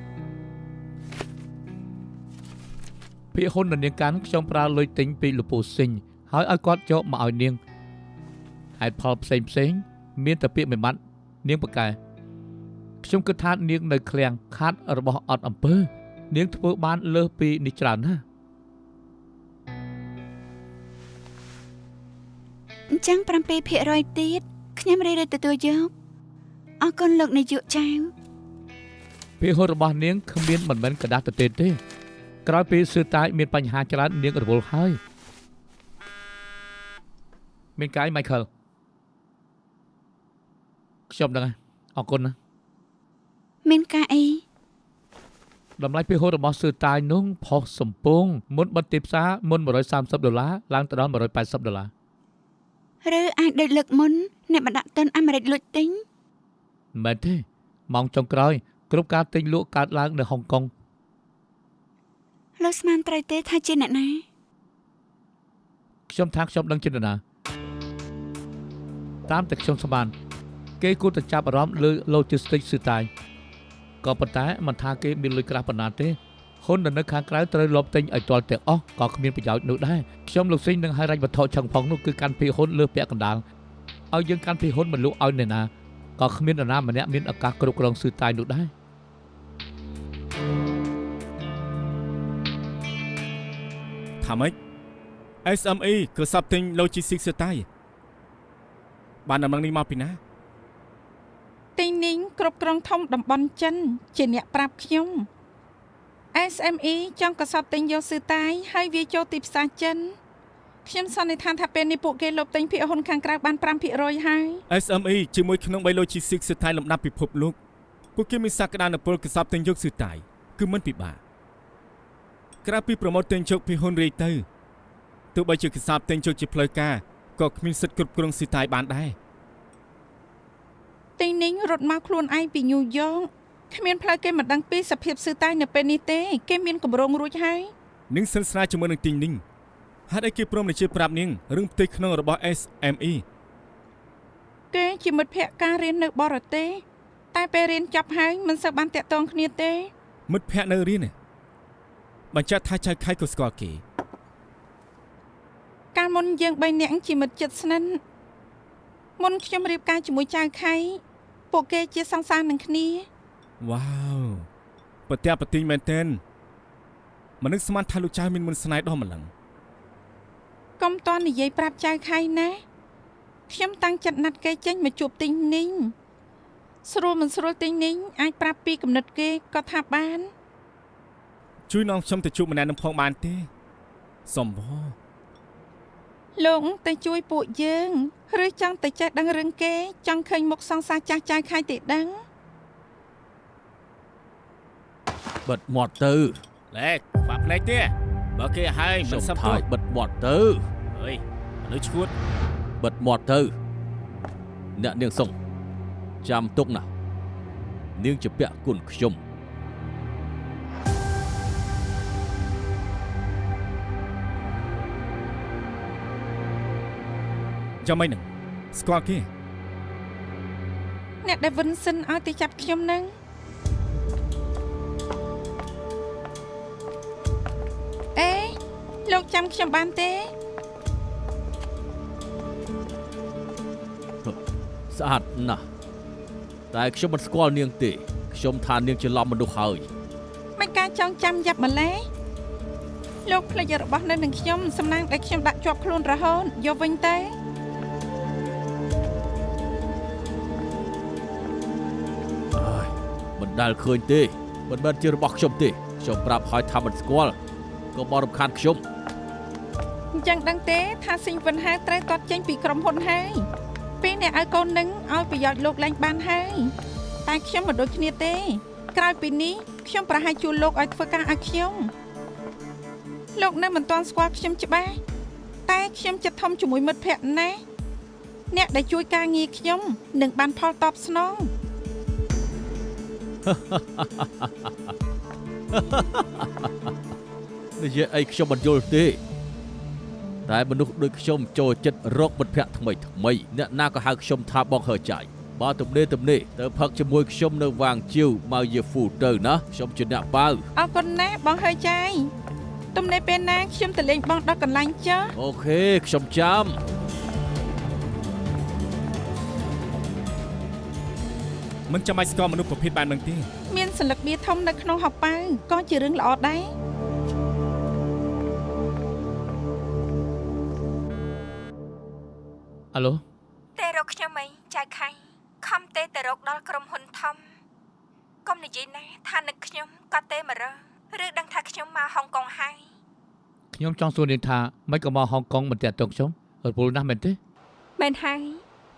ភាគហ៊ុននៅនាងកាន់ខ្ញុំប្រើលុយទិញពីលពូស៊ីងហើយឲ្យគាត់យកមកឲ្យនាងហេតុផលផ្សេងមានតែពាក្យមិនបាត់នាងប្រកែខ្ញុំគិតថានាងនៅឃ្លាំងខាត់របស់អត់អំពើនាងធ្វើបានលើសពីនេះច្រើនណាស់ អញ្ចឹង 7% ទៀតខ្ញុំរីកទទួលយកអរគុណលោកនាយកចៅ ភាគហ៊ុនរបស់នាងគ្មានមិនមែនកដាស់ទៅទេក្រោយពេលសឺតាយមានបញ្ហាច្រើននាងរវល់ហើយមានកាយ Michael ខ្ញុំដឹងហើយអរគុណណា មានការអី តម្លៃភាគហ៊ុនរបស់សឺតាយនោះផុសសំពងមុនបិទទីផ្សារមុន$130ឡើងទៅដល់$180 ឬអាចដូចលើកមុនអ្នកបណ្ដាក់ទុនអាមេរិកលួចទិញ មែនទេម៉ោងចុងក្រោយគ្រប់ការទិញលក់កើតឡើងនៅហុងកុង លោកស្មានត្រូវទេថាជាអ្នកណា ខ្ញុំថាខ្ញុំដឹងចិត្តណាតាមតែខ្ញុំស្មានគេគួរតែចាប់អារម្មណ៍លើ logistics សឺតាយក៏ប៉ុន្តែមិនថាគេមានលុយក្រាស់ប៉ុណ្ណាទេហ៊ុននៅខាងក្រៅត្រូវលបទិញឲ្យទាល់ទាំងអស់ក៏គ្មានប្រយោជន៍នោះដែរខ្ញុំលោកស៊ីងនឹងឲ្យរ៉ាច់វត្ថុឆឹងផងនោះគឺកាន់ភាគហ៊ុនលើពាក់កណ្ដាលឲ្យយើងកាន់ភាគហ៊ុនមិនលក់ឲ្យអ្នកណាក៏គ្មាននរណាម្នាក់មានឱកាសគ្រប់គ្រងសឺតាយនោះដែរ ថាម៉េច SME គឺសັບទិញ logistics សតាយបានដំណឹងនេះមកពីណា ទីនេះគ្រប់គ្រងធំតំបន់ចិនជាអ្នកប្រាប់ខ្ញុំ SME ចង់កសបទិញយកសឺតាយហើយវាចូលទីផ្សារចិនខ្ញុំសន្និដ្ឋានថាពេលនេះពួកគេលបទិញភាគហ៊ុនខាងក្រៅបាន 5% ហើយ SME ជាមួយក្នុង3 logistics សតាយលំដាប់ពិភពលោកពួកគេមានសក្តានុពលកសបទិញយកសឺតាយគឺមិនពិបាកក្រៅពីប្រម៉ូទទិញជោគភាគហ៊ុនរាយទៅទោះបីជាកសបទិញជោគជាផ្លូវការក៏គ្មានសិទ្ធិគ្រប់គ្រងសឺតាយបានដែរ ទីនេះរត់មកខ្លួនឯងពីញូវយ៉កគ្មានផ្លូវគេមិនដឹងពីសភាពសឺតាយនៅពេលនេះទេគេមានកម្រងរួចហើយ នាងសិនស្នាជាមួយនឹងទីងនីងហេតុអីគេព្រមនឹងជាប្រាប់នាងរឿងផ្ទៃក្នុងរបស់ SME គេជាមិត្តភក្តិការរៀននៅបរទេសតែពេលរៀនចប់ហើយមិនសូវបានតាក់ទងគ្នាទេ មិត្តភក្តិនៅរៀនបញ្ជាក់ថាចៅខៃក៏ស្គាល់គេ កាលមុនយើង3នាក់ជាមិត្តជិតស្និទ្ធមុនខ្ញុំរៀបការជាមួយចៅខៃពួកគេជាសង្សារនឹងគ្នា វ៉ាវប្រទះប្រទីងមែនទែនមនុស្សស្មានថាលោកចៅមានមុនស្នេហ៍ដល់ម្លឹង កុំតន់និយាយប្រាប់ចៅខៃណាខ្ញុំតាំងចិត្តណាត់គេចេញមកជួបទីងនីងស្រួលមិនស្រួលទីងនីងអាចប្រាប់ពីគំនិតគេក៏ថាបាន ជួយនាំខ្ញុំទៅជួបម្នាក់នឹងផងបានទេសំវ លោកទៅជួយពួកយើងឬចង់ទៅចេះដឹងរឿងគេចង់ឃើញមុខសង្សារចាស់ចៅខៃទេដឹង បិទមាត់ទៅ លេខបាក់ភ្នែកទេបើគេឲ្យមិនសឹមទួយ បិទមាត់ទៅ អើយមនុស្សឈួត បិទមាត់ទៅអ្នកនាងសុងចាំទុកណានាងជាពាក់គុណខ្ញុំ ចាំមិននឹងស្គាល់គេ អ្នកដែលវិនសិនឲ្យទៅចាប់ខ្ញុំនឹងអេលោកចាំខ្ញុំបានទេ ស្អាតណាស់តែខ្ញុំមិនស្គាល់នាងទេខ្ញុំថានាងច្រឡំមនុស្សហើយ មិនការចងចាំយ៉ាប់ម្លេះលោកផ្លេចរបស់នៅនឹងខ្ញុំសំណាងដែលខ្ញុំដាក់ជាប់ខ្លួនរហូតយកវិញទេ មិនដែលឃើញទេមិនមែនជារបស់ខ្ញុំទេខ្ញុំប្រាប់ឲ្យថាមិនស្គាល់ក៏បរំខានខ្ញុំ អញ្ចឹងដឹងទេថាស៊ីងវិនហៅត្រូវទាត់ចេញពីក្រុមហ៊ុនហើយពេលអ្នកឲ្យកូននឹងឲ្យប្រយោជន៍លោកឡើងបានហើយតែខ្ញុំមិនដូចគ្នាទេក្រោយពីនេះខ្ញុំប្រហែលជួលលោកឲ្យធ្វើការឲ្យខ្ញុំលោកនៅមិនទាន់ស្គាល់ខ្ញុំច្បាស់តែខ្ញុំចិត្តធំជាមួយមិត្តភក្តិណាអ្នកដែលជួយការងារខ្ញុំនឹងបានផលតបស្នង និយាយអីខ្ញុំមិនយល់ទេតែមនុស្សដូចខ្ញុំចូលចិត្តរកមិត្តភក្តិថ្មីអ្នកណាក៏ហៅខ្ញុំថាបងហើចាយបើទំនេរទៅផឹកជាមួយខ្ញុំនៅវាងជាវមកយាហ្វូទៅណាខ្ញុំជាអ្នកបាវ អរគុណណាស់បងហើយចាយទំនេរពេលណាខ្ញុំទៅលេងបងដល់កន្លែងចុះ អូខេខ្ញុំចាំ មិនចាំបាច់ស្គាល់មនុស្សប្រភេទបែបហ្នឹងទេ មានសន្លឹកបៀធំនៅក្នុងហោប៉ៅក៏ជារឿងល្អដែរ អាឡូ ទេរកខ្ញុំអីចៅខៃខំទេទៅរកដល់ក្រុមហ៊ុនធំកុំនិយាយណាថានឹកខ្ញុំក៏ទេមករកឬដឹងថាខ្ញុំមកហុងកុងហើយ ខ្ញុំចង់សួរនាងថាមិនក៏មកហុងកុងមិនតាក់ទងខ្ញុំរពលណាស់មែនទេ មែនហើយ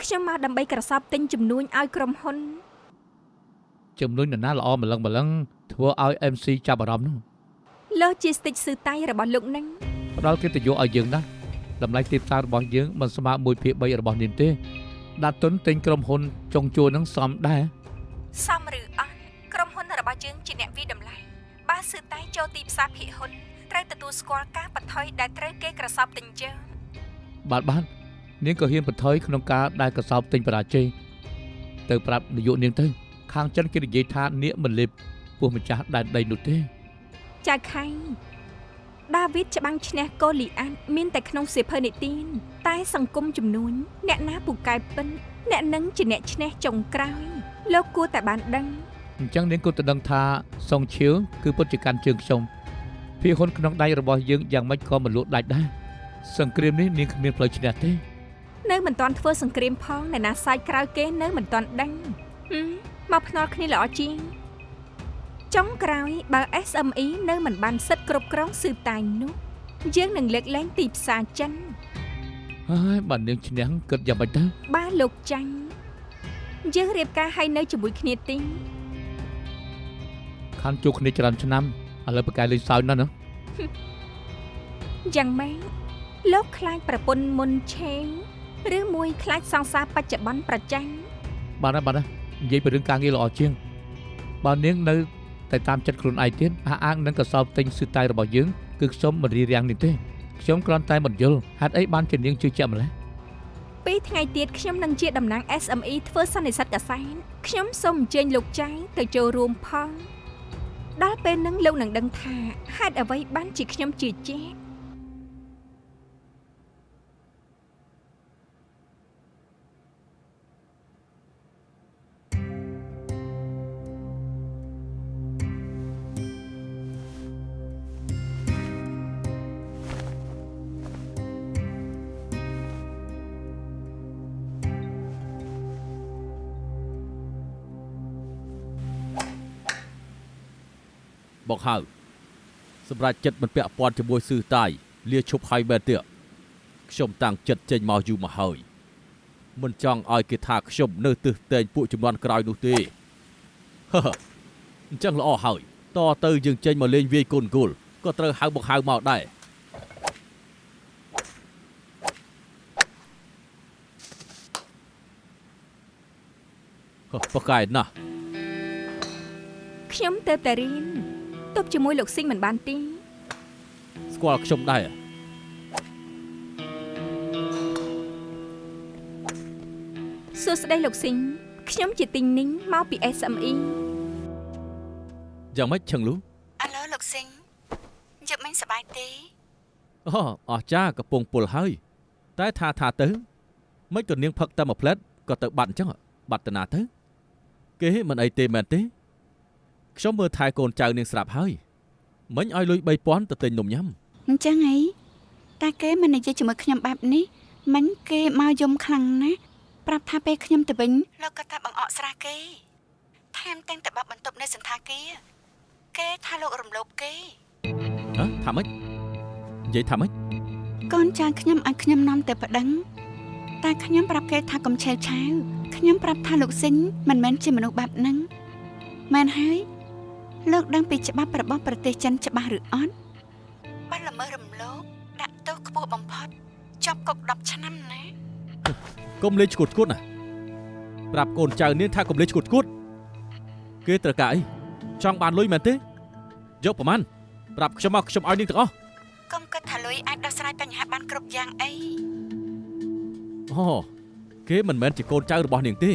ខ្ញុំមកដើម្បីក្រសោបទិញជំនួញឲ្យក្រុមហ៊ុន ជំនួយនរណាល្អម្លឹងធ្វើឲ្យ MC ចាប់អារម្មណ៍នោះ Logistic ស៊ឺតៃរបស់លោកនឹង ផ្ដល់កិត្តិយសឲ្យយើងណាស់តម្លៃទីផ្សាររបស់យើងមិនស្មើ 1/3 របស់នាងទេដាក់ទុនទិញក្រុមហ៊ុនចុងជួរនឹងសមដែរ សមឬអត់ក្រុមហ៊ុនរបស់យើងជាអ្នកវិតម្លៃបើស៊ឺតៃចូលទីផ្សារភាគហ៊ុនត្រូវទទួលស្គាល់ការបន្ថយដែលត្រូវគេក្រសោបទិញយើង បាទនាងក៏ហ៊ានបន្ថយក្នុងការដែលកសោបទិញបរាជ័យទៅប្រាប់នាយកនាងទៅខាងចិនគេនិយាយថានាងមិនលេបពោះម្ចាស់ដែនដីនោះទេ ចៅខៃដាវីតច្បាំងឈ្នះកូលីអាតមានតែក្នុងសៀវភៅនិទានតែសង្គមចំនួនអ្នកណាពូកែពិនអ្នកនឹងជាអ្នកឈ្នះចុងក្រោយលោកគួរតែបានដឹង អញ្ចឹងនាងគួរតែដឹងថាសុងឈៀវគឺពុតជាកាន់ជើងខ្ញុំភាគហ៊ុនក្នុងដៃរបស់យើងយ៉ាងម៉េចក៏មិនលក់ដាច់ដែរសង្គ្រាមនេះនាងគ្មានផ្លូវឈ្នះទេ នៅមិនទាន់ធ្វើសង្គ្រាមផងអ្នកណាសាយក្រោយគេនៅមិនទាន់ដឹងមកភ្នាល់គ្នាល្អជាងចុងក្រោយបើ SME នៅមិនបានសិទ្ធិគ្រប់គ្រងស៊ឺតៃនោះយើងនឹងលើកលែងទីផ្សារចិន ហើយបើនាងឈ្នះគិតយ៉ាងម៉េចទៅ បើលោកចាញ់យើងរៀបការឲ្យនៅជាមួយគ្នាទី ខានជួបគ្នាច្រើនឆ្នាំឥឡូវប្រកែលេងសើចណាស់ណា យ៉ាងម៉េចលោកខ្លាចប្រពន្ធមុនឆេងឬមួយខ្លាចសង្សារបច្ចុប្បន្នប្រចាំ បាទនិយាយពីរឿងការងារល្អជាងបើនាងនៅតែតាមចិត្តខ្លួនឯងទៀតអះអាងនឹងកសោបទិញស៊ឺតៃរបស់យើងគឺខ្ញុំមិនរៀបរៀងនេះទេខ្ញុំគ្រាន់តែមិនយល់ហេតុអីបានជានាងជឿជាក់ម្ល៉េះ ពីថ្ងៃទៀតខ្ញុំនឹងជាតំណាង SME ធ្វើសន្និសីទកសែតខ្ញុំសូមអញ្ជើញលោកចៅទៅចូលរួមផងដល់ពេលនឹងលោកនឹងដឹងថាហេតុអ្វីបានជាខ្ញុំជឿជាក់ บอกហៅសម្រាប់ចិត្តមិនពាក់ព័ន្ធជាមួយស៊ឺតៃលាឈប់ហើយបែរទៀតខ្ញុំតាំងចិត្តចេញមកយូរមកហើយមិនចង់ឲ្យគេថាខ្ញុំនៅទិសតែងពួកជំនាន់ក្រោយនោះទេអញ្ចឹងល្អហើយតទៅយើងចេញមកលេងវាយកូនគោលក៏ត្រូវហៅមកដែរប៉កែណាស់ ខ្ញុំទៅតែរៀនទប់ជាមួយលោកស៊ីងមិនបានទេ ស្គាល់ខ្ញុំដែរ សួស្តីលោកស៊ីងខ្ញុំជាទីងនីងមកពី SME យ៉ាងម៉េចឆឹងលូ អាឡូលោកស៊ីងយប់មិញសប្បាយទេ អូអស់ចាកំពុងពុលហើយតែថាទៅមិនក៏នាងផឹកតែមួយផ្លែត ក៏ទៅបាត់អញ្ចឹងបាត់តាណាទៅគេមិនអីទេមែនទេខ្ញុំមើលថែកូនចៅនាងស្រាប់ហើយមិញឲ្យលុយ 3000 ទៅទិញនំញ៉ាំ អញ្ចឹងអីតាគេមិននិយាយជាមួយខ្ញុំបែបនេះមិញគេមកយំខ្លាំងណាស់ប្រាប់ថាពេលខ្ញុំទៅវិញលោកក៏ថាបង្អកស្រះគេថែមទាំងតែបាក់បន្ទប់នៅសន្តាគារគេថាលោករំលោភគេ ហ៎ថាម៉េចនិយាយថាម៉េច កូនចៅខ្ញុំឲ្យខ្ញុំនាំទៅប្តឹងតែខ្ញុំប្រាប់គេថាកុំឆេវឆាវខ្ញុំប្រាប់ថាលោកស៊ីងមិនមែនជាមនុស្សបែបហ្នឹងមែនហើយលោកដឹងពីច្បាប់របស់ប្រទេសចិនច្បាស់ឬអត់បើល្មើសរំលោភដាក់ទោសខ្ពស់បំផុតជាប់គុក10ឆ្នាំណា កុំលេងឈួតណាប្រាប់កូនចៅនាងថាកុំលេងឈួតគេត្រូវការអីចង់បានលុយមែនទេយកប្រមាណប្រាប់ខ្ញុំមកខ្ញុំឲ្យនាងទាំងអស់ កុំគិតថាលុយអាចដោះស្រាយបញ្ហាបានគ្រប់យ៉ាងអី អូគេមិនមែនជាកូនចៅរបស់នាងទេ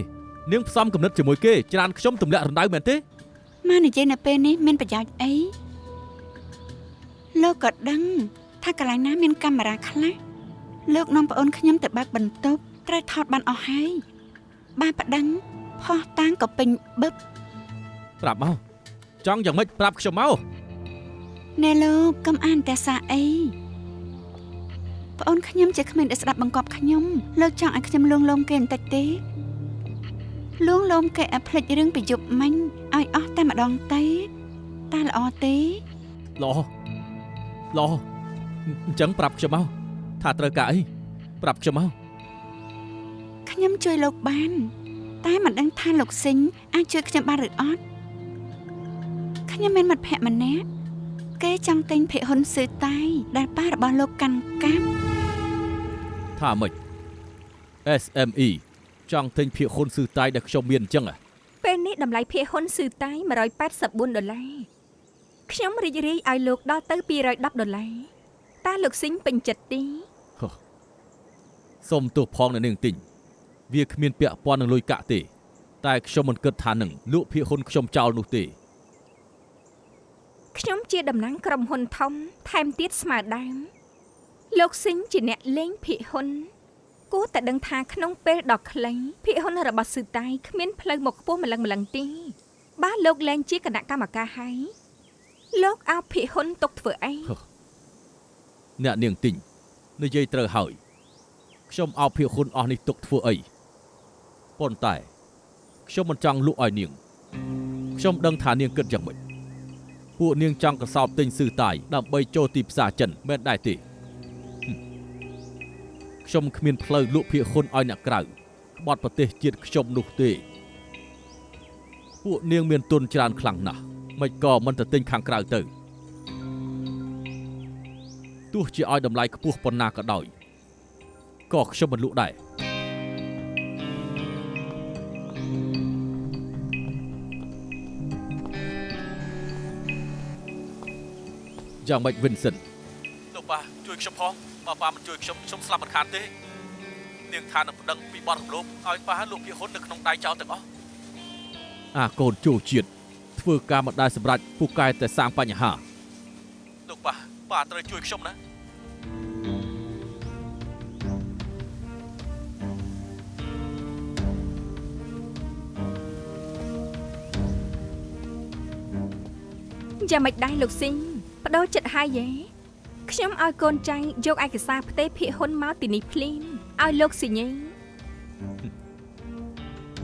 នាងផ្សំគំនិតជាមួយគេច្រើនខ្ញុំទម្លាក់រណ្ដៅមែនទេ មកនិយាយនៅពេលនេះមានប្រយោជន៍អីលោកក៏ដឹងថាកន្លែងណាមានកាមេរ៉ាខ្លះលោកនាំប្អូនខ្ញុំទៅបើកបន្ទប់ត្រូវថតបានអស់ហើយបើប្តឹងផោះតាំងក៏ពេញបឹប ប្រាប់មកចង់យ៉ាងម៉េចប្រាប់ខ្ញុំមក ណែលោកកុំអានតែសារអីប្អូនខ្ញុំជាក្មេងដែលស្ដាប់បង្គាប់ខ្ញុំលោកចង់ឲ្យខ្ញុំលួងលោមគេបន្តិចទេលួងលោមគេឲ្យភ្លេចរឿងពីយប់មិញឲ្យអស់តែម្ដងទេតាល្អទេ ល្អអញ្ចឹងប្រាប់ខ្ញុំមកថាត្រូវការអីប្រាប់ខ្ញុំមក ខ្ញុំជួយលោកបានតែមិនដឹងថាលោកស៊ីងអាចជួយខ្ញុំបានឬអត់ខ្ញុំមានមិត្តភក្តិម្នាក់គេចង់ទិញភាគហ៊ុនស៊ឺតៃដែលប៉ារបស់លោកកាន់កាប់ ថាម៉េច SME ចង់ទិញភាគហ៊ុនស៊ឺតៃដែលខ្ញុំមានអញ្ចឹង ពេលនេះតម្លៃភាគហ៊ុនស៊ឺតៃ$184ខ្ញុំរីករាយឲ្យលោកដល់ទៅ$210តើលោកស៊ីងពេញចិត្តទេ សូមទោសផងនៅនាងទិញវាគ្មានពាក់ព័ន្ធនឹងលុយកាក់ទេតែខ្ញុំមិនគិតថានឹងលក់ភាគហ៊ុនខ្ញុំចោលនោះទេ ខ្ញុំជាតំណាងក្រុមហ៊ុនធំថែមទៀតស្មើដើមលោកស៊ីងជាអ្នកលេងភាគហ៊ុនគួរតែដឹងថាក្នុងពេលដ៏ខ្លីភាគហ៊ុនរបស់ស៊ឺតៃគ្មានផ្លូវមកខ្ពស់ម្លឹងទេបើលោកលែងជាគណៈកម្មការហើយលោកឲ្យភាគហ៊ុនទុកធ្វើអី អ្នកនាងទិញនិយាយត្រូវហើយខ្ញុំឲ្យភាគហ៊ុនអស់នេះទុកធ្វើអីប៉ុន្តែខ្ញុំមិនចង់លក់ឲ្យនាងខ្ញុំដឹងថានាងគិតយ៉ាងម៉េចពួកនាងចង់កសោបទិញស៊ឺតៃដើម្បីចូលទីផ្សារចិនមែនដែរទេខ្ញុំគ្មានផ្លូវលក់ភាគហ៊ុនឲ្យអ្នកក្រៅក្បត់ប្រទេសជាតិខ្ញុំនោះទេពួកនាងមានទុនច្រើនខ្លាំងណាស់មិនក៏មិនទៅទិញខាងក្រៅទៅទោះជាឲ្យតម្លៃខ្ពស់ប៉ុណ្ណាក៏ដោយក៏ខ្ញុំមិនលក់ដែរយ៉ាងម៉េច Vincent លោកប៉ាជួយខ្ញុំផងបើប៉ាមិនជួយខ្ញុំស្លាប់មិនខានទេនាងថានឹងប្តឹងពីបទរំលោភឲ្យប៉ាលក់ភាគហ៊ុននៅក្នុងដៃចោលទាំងអស់អាកូនចូលជាតិធ្វើការមិនដែលសម្រេចពូកែតែសាងបញ្ហាលោកប៉ាត្រូវជួយខ្ញុំណាយ៉ាងម៉េចដែរលោកស៊ីងបដូរចិត្តហើយយេខ្ញុំឲ្យកូនចៅយកឯកសារផ្ទេរភាគហ៊ុនមកទីនេះភ្លាមឲ្យលោកស៊ីញេ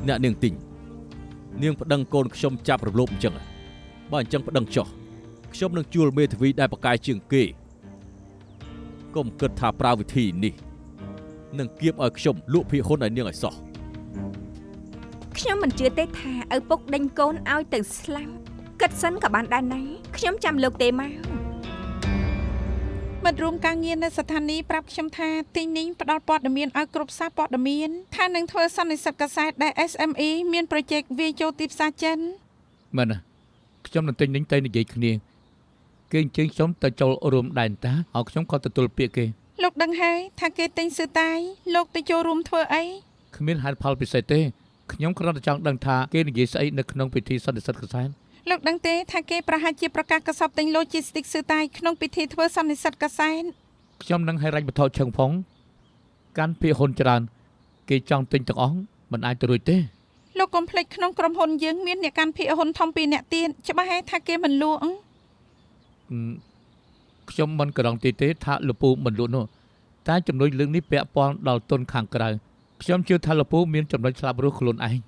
អ្នកនាងទិញនាងប្តឹងកូនខ្ញុំចាប់រំលោភអញ្ចឹងបើអញ្ចឹងប្តឹងចុះខ្ញុំនឹងជួលមេធាវីដែលប្រកែកជាងគេកុំគិតថាប្រើវិធីនេះនឹងគៀបឲ្យខ្ញុំលក់ភាគហ៊ុនឲ្យនាងឲ្យសោះ ខ្ញុំមិនជឿទេថាឪពុកដេញកូនឲ្យទៅស្លាប់គិតសិនក៏បានដែរណាខ្ញុំចាំលោកទេមក មិត្តរួមការងារនៅស្ថានីយ៍ប្រាប់ខ្ញុំថាទីនេះផ្ដល់ព័ត៌មានឲ្យគ្រប់សារព័ត៌មានថានឹងធ្វើសន្និសីទកាសែតដែល SME មានប្រជែកវាយចូលទីផ្សារចិន មែនណាខ្ញុំនឹងទិញនឹងទៅនិយាយគ្នាគេអញ្ជើញខ្ញុំទៅចូលរួមដែនតាហើយខ្ញុំក៏ទទួលពាក្យគេ លោកដឹងហើយថាគេទិញស៊ឺតៃលោកទៅចូលរួមធ្វើអី គ្មានហេតុផលពិសេសទេខ្ញុំគ្រាន់តែចង់ដឹងថាគេនិយាយស្អីនៅក្នុងពិធីសន្និសីទកាសែត លោកដឹងទេថាគេប្រហែលជាប្រកាសកសបទិញ logistic ស៊ឺតៃក្នុងពិធីធ្វើសន្និសីទកាសែត ខ្ញុំនឹងហិរញ្ញវត្ថុឈឹងផងកាន់ភាគហ៊ុនច្រើនគេចង់ទិញទាំងអស់ មិនអាចទៅរួចទេ លោកកុំភ្លេចក្នុងក្រុមហ៊ុនយើងមានអ្នកកាន់ភាគហ៊ុនធំពីរអ្នកទៀតច្បាស់ហើយថាគេមិនលក់ ខ្ញុំមិនក៏ដឹងទេថាលពូមិនលក់នោះតែចំណុចលើកនេះពាក់ព័ន្ធដល់ទុនខាងក្រៅខ្ញុំជឿថាលពូមានចំណុចឆ្លាប់រស់ខ្លួនឯង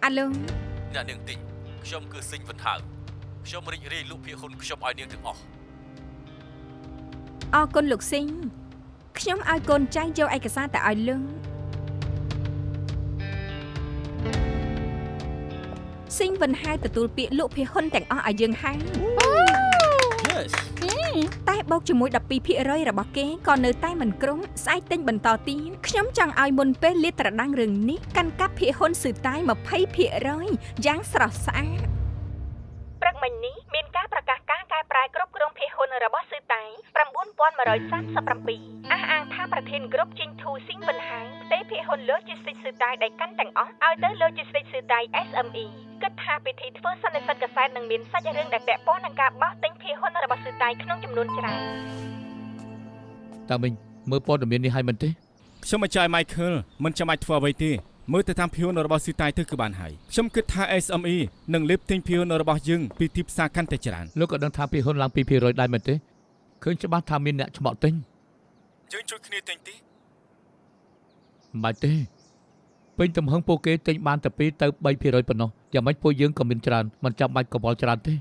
អាឡូ អ្នកនាងទីងខ្ញុំគឺស៊ីងវិនហៅខ្ញុំរីករាយលក់ភាគហ៊ុនខ្ញុំឲ្យនាងទាំងអស់ អរគុណលោកស៊ីងខ្ញុំឲ្យកូនចៅយកឯកសារទៅឲ្យលឹងស៊ីងវិនហៅទទួលពាក្យលក់ភាគហ៊ុនទាំងអស់ឲ្យយើងហើយ Yes តែបូកជាមួយ 12% របស់គេក៏នៅតែមិនគ្រប់ស្អែកទិញបន្តទៀតខ្ញុំចង់ឲ្យមុនពេលលាតត្រដាងរឿងនេះកាន់កាប់ភាគហ៊ុនស៊ឺតាយ 20% យ៉ាងស្រស់ស្អាតព្រឹកមិញនេះមានការប្រកាសការកែប្រែគ្រប់គ្រងភាគហ៊ុនរបស់ស៊ឺតាយ 9137 អះអាងថាប្រធានក្រុមជីងធូស៊ីងវិនហាងផ្ទេរភាគហ៊ុន Logistics ស៊ឺតាយដែលកាន់ទាំងអស់ឲ្យទៅ Logistics ស៊ឺតាយ SME គិតថាពិធីធ្វើសន្និសីទកសែតនឹងមានសាច់រឿងដែលពាក់ព័ន្ធនឹងការបោះទិញភាគហ៊ុនរបស់ស៊ឺតាយក្នុងចំនួនច្រើន តើមិញមើលព័ត៌មាននេះឲ្យមិនទេ ខ្ញុំមកចៃ Michael មិនចាំបាច់ធ្វើអ្វីទេមើលទៅតាមភាគហ៊ុនរបស់ស៊ីតាយទៅគឺបានហើយខ្ញុំគិតថា SME នឹងលេបទិញភាគហ៊ុនរបស់យើងពីទីផ្សារកាន់តែច្រើន លោកក៏ដឹងថាភាគហ៊ុនឡើង 2% ដែរមែនទេឃើញច្បាស់ថាមានអ្នកឆ្មក់ទិញ យើងជួយគ្នាទិញទី មិនបាច់ទេពេញទំហឹងពួកគេទិញបានតែ 2 ទៅ 3% ប៉ុណ្ណោះយ៉ាងម៉េចពួកយើងក៏មានច្រើនមិនចាំបាច់កង្វល់ច្រើនទេ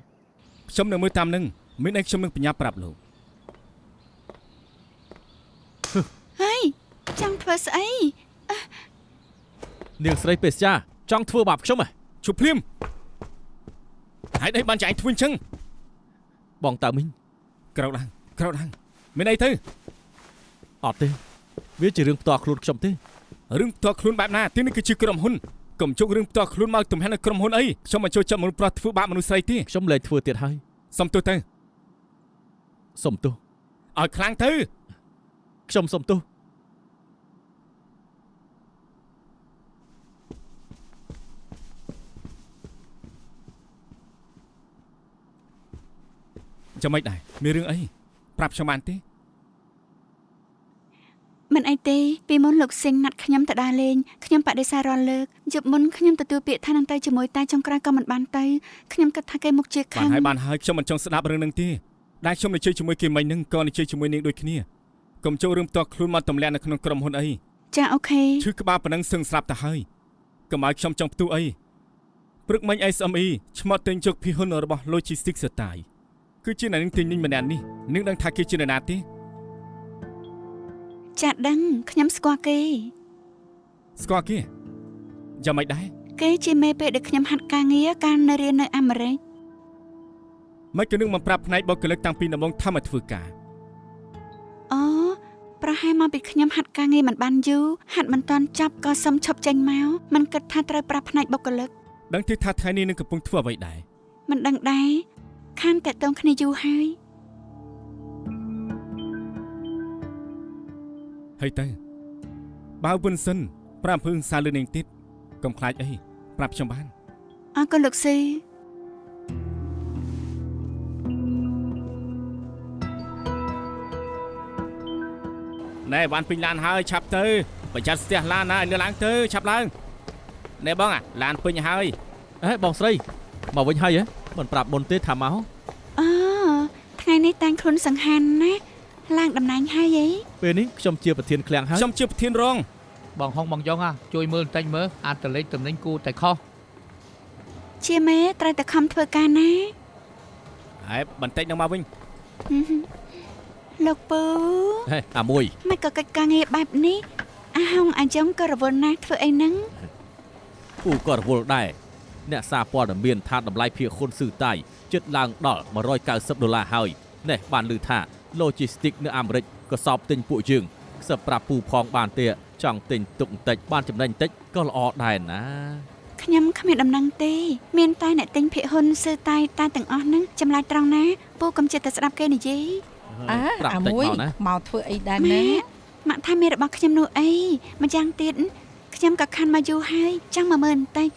ខ្ញុំនៅមើលតាមនឹងមានអីខ្ញុំនឹងបញ្ញាប្រាប់លោក ហើយចង់ធ្វើស្អី នាងស្រីពេស្យាចង់ធ្វើបាបខ្ញុំហ៎ ជប់ភ្លាមហើយអីបានចែកធ្វើអញ្ចឹង បងតើមិញ ក្រោកឡើងមានអីទៅ អត់ទេវាជារឿងផ្ទាល់ខ្លួនខ្ញុំទេ រឿងផ្ទាល់ខ្លួនបែបណាទីនេះគឺជាក្រុមហ៊ុនកុំជុករឿងផ្ទាល់ខ្លួនមកទំហែងនៅក្រុមហ៊ុនអីខ្ញុំមកចូលចាប់មនុស្សប្រុសធ្វើបាបមនុស្សស្រីទេ ខ្ញុំលែងធ្វើទៀតហើយ សុំទោសទៅ សុំទោស ឲ្យខ្លាំងទៅ ខ្ញុំសុំទោស ចាំមិនដែរមានរឿងអីប្រាប់ខ្ញុំបានទេ មិនអីទេពីមុនលោកស៊ីងណាត់ខ្ញុំទៅដើរលេងខ្ញុំបដិសេធរាល់លើកយប់មុនខ្ញុំទទួលពាក្យថានឹងទៅជាមួយតែចុងក្រោយក៏មិនបានទៅខ្ញុំគិតថាគេមុខជាខឹង បានហើយខ្ញុំមិនចង់ស្ដាប់រឿងនឹងទេដែលខ្ញុំនិយាយជាមួយគេមិញនឹងក៏និយាយជាមួយនាងដូចគ្នាកុំចូលរឿងផ្ទាល់ខ្លួនមកទម្លាក់នៅក្នុងក្រុមហ៊ុនអី ចាអូខេ ឈឺក្បាលប៉ុណ្ណឹងសឹងស្រាប់ទៅហើយកុំឲ្យខ្ញុំចង់ផ្ទុះអីព្រឹកមិញ SME ឆ្មត់ទិញជោគភាគហ៊ុនរបស់ Logistics ស្តាយគឺជាអ្នកនឹងទិញនេះម្នាក់នេះនឹងដឹងថាគេជាអ្នកណាទេ ចាដឹងខ្ញុំស្គាល់គេ ស្គាល់គេយ៉ាងម៉េចដែរ គេជាមេពេលដែលខ្ញុំហាត់ការងារកាលនៅរៀននៅអាមេរិក មិនក៏នឹងមកប្រាប់ផ្នែកបុគ្គលិកតាំងពីដំបូងថាមកធ្វើការ អូប្រហែលមកពីខ្ញុំហាត់ការងារមិនបានយូរហាត់មិនទាន់ចប់ក៏សុំឈប់ចេញមកមិនគិតថាត្រូវប្រាប់ផ្នែកបុគ្គលិក ដឹងទេថាថ្ងៃនេះនឹងកំពុងធ្វើអ្វីដែរ មិនដឹងដែរខានតែតងគ្នាយូរហើយ ហើយទៅបើវិនសិនប្រាប់អំពើហិង្សាលើនាងទៀតកុំខ្លាចអីប្រាប់ខ្ញុំបាន អរគុណលោកស៊ី ណែបានពេញឡានហើយឆាប់ទៅប្រចាំស្ទះឡានណាឲ្យលើឡើងទៅឆាប់ឡើងណែបងអាឡានពេញហើយ អេបងស្រីមកវិញហើយហ៎មិនប្រាប់មុនទេថាមក អូថ្ងៃនេះតែងខ្លួនសង្ហានណាឡើងតំណែងហើយអី ពេលនេះខ្ញុំជាប្រធានឃ្លាំងហើយ ខ្ញុំជាប្រធានរង បងហុងបងយ៉ងជួយមើលបន្តិចមើលអាចតលេខតំណែងគូតែខុស ជាមេត្រូវតែខំធ្វើការណា ហើយបន្តិចនឹងមកវិញ លោកពូ ហេអាមួយ មិនក៏កិច្ចការងារបែបនេះអាហុងអាយ៉ងក៏រវល់ណាស់ធ្វើអីហ្នឹង ពូក៏រវល់ដែរអ្នកសារព័ត៌មានថាតម្លៃភាគហ៊ុនស៊ឺតាយជិតឡើងដល់$190ហើយនេះបានឮថា logistics នៅអាមេរិកក៏សោបទិញពួកយើងខ្សឹបប្រាប់ពូផងបានទេចង់ទិញទុកបន្តិចបានចំណេញបន្តិចក៏ល្អដែរណា ខ្ញុំគ្មានដំណឹងទេមានតែអ្នកទិញភាគហ៊ុនសឺតែទាំងអស់ហ្នឹងចម្លើយត្រង់ណាពូកុំចិត្តតែស្ដាប់គេនិយាយ ប្រាប់ អា តិច មួយ មកណា មកធ្វើអីដែរ ម៉ែ ណា ម៉ាក់ថាមានរបស់ខ្ញុំនោះអីម្យ៉ាងទៀតខ្ញុំក៏ខាន់មកយូរហើយចង់10000បន្តិច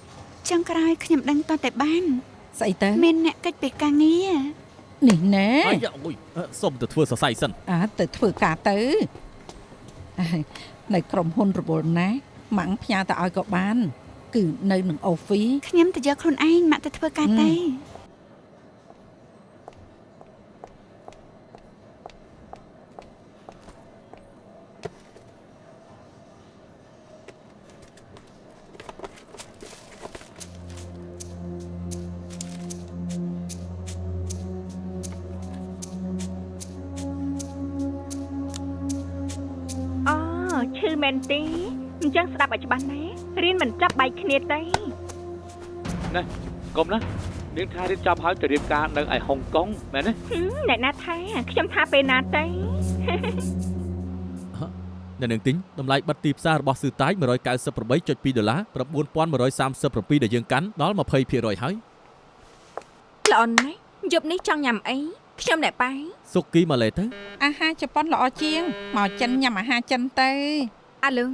ចង់ក្រោយខ្ញុំដឹងតតែបាន ស្អីទៅ មានអ្នកកិច្ចពីការងារ នេះណែ អាយអូយសុំទៅធ្វើសរសៃសិន ទៅធ្វើការទៅអើយនៅក្រុមហ៊ុនរវល់ណាម៉ាំងផ្ញើទៅឲ្យក៏បាន គឺនៅនឹងអូហ្វី ខ្ញុំទៅយកខ្លួនឯងម៉ាក់ទៅធ្វើការទេ អូឈឺមែនទេអញ្ចឹងស្ដាប់ឲ្យច្បាស់ណារៀនមិនចាប់បែកគ្នាទេ ណែកុំណានាងថារៀបចំហើយទៅរៀបការនៅឯហុងកុងមែនទេ អ្នកណាថាខ្ញុំថាពេលណាទេ នៅនឹងទិញតម្លៃបិទទីផ្សាររបស់ស៊ឺតាយ $198.2 $9137 ដែលយើងកាន់ដល់ 20% ហើយ ល្អណាស់យប់នេះចង់ញ៉ាំអីខ្ញុំអ្នកប៉ៃ សុគីម៉ាឡេទៅ អាហារជប៉ុនល្អជាងមកចិនញ៉ាំអាហារចិនទៅ អាលឹង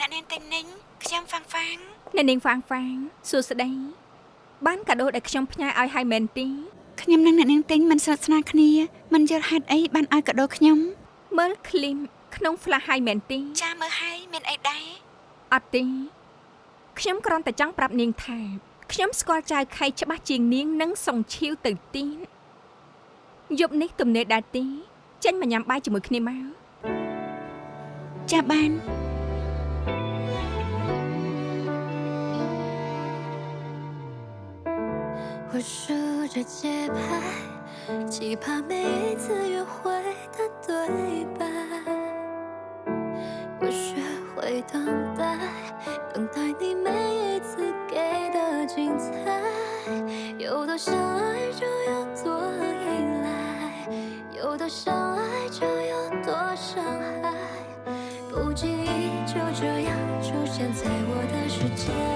អ្នកនាងទិញនីងខ្ញុំហ្វាង អ្នកនាងហ្វាងសួស្ដីបានកាដូដែលខ្ញុំផ្ញើឲ្យហើយមែនទេ ខ្ញុំនិងអ្នកនាងទិញមិនស្និទ្ធស្នាលគ្នាមិនយល់ហេតុអីបានឲ្យកាដូខ្ញុំ មើលឃ្លីមក្នុង flash ហើយមែនទេ ចាមើលហើយមានអីដែរ អត់ទេខ្ញុំគ្រាន់តែចង់ប្រាប់នាងថាខ្ញុំស្គាល់ចៅខៃច្បាស់ជាងនាងនិងសុងឈីវទៅទៀតយប់នេះទំនេរដែរទេចេញមកញ៉ាំបាយជាមួយគ្នាមក ចាបាន 我数着节拍，期盼每一次约会的对白。我学会等待，等待你每一次给的精彩。有多相爱就有多依赖，有多相爱就有多伤害。不经意就这样出现在我的世界。